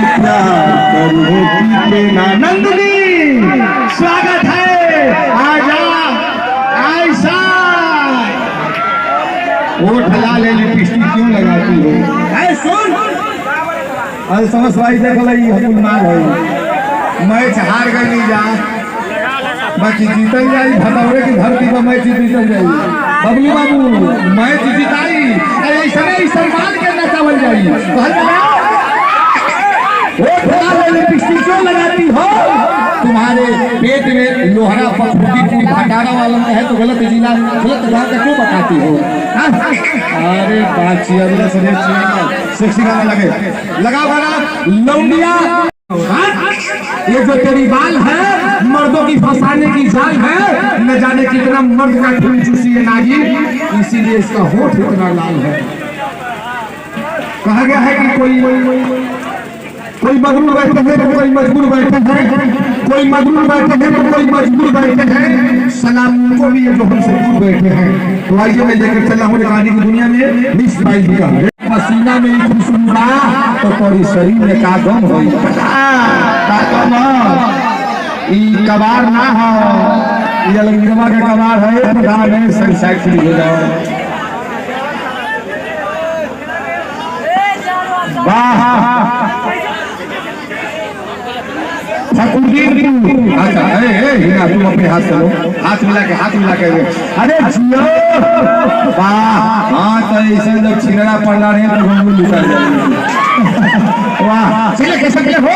प्यार करो लेना। नंदिनी स्वागत है, आजा आयशा। होठ लाल है, लिपस्टिक क्यों लगाती हो? ऐ सुन, अरे समझ भाई देख ली हकुल मार है। मैच हार गई नहीं जा, बाकी जीतल जाई। भटौरे की धरती पर मैच जीतल जाई। बबलू बाबू मैच जीताई, अरे ऐसे सम्मान के नचावल जाई। लिपस्टिक क्यों लगाती हो? तुम्हारे पेट में लोहरा फफूंदी भंडारा वाला है तो गलत जिला गलत गाँव का क्यों बताती हो? अरे बाची अगले सेक्सी गाना लगे लगा बड़ा लौंडिया। ये जो तेरी बाल है मर्दों की फंसाने की जाल है, न जाने कितना मर्द का खून चूसी है नागिन, इसीलिए इसका होठ इतना लाल है। कहा गया है कि कोई मजबूर बैठे हैं तो कोई मजबूर बैठे हैं, कोई मजबूर बैठे हैं तो कोई मजबूर बैठे हैं। सलाम उनको भी है जो हमसे दूर बैठे हैं। तो आइए मैं लेकर चला हूँ कहानी की दुनिया में मिस बाइल का पसीना में खुशबूरा तो पूरी शरीर में का गम हो कबार ना हो। ये लंगरमा का कबार है, प्रधान है, सही साइड फ्री हो जाओ। वाह अच्छा हिना तुम अपने हाथ चलो, हाथ मिला के अरे जियो। वाह हाँ तो ऐसे जब छिनरा पड़ना रहे तो हम लुटा जाएंगे। वाह चले कैसे हो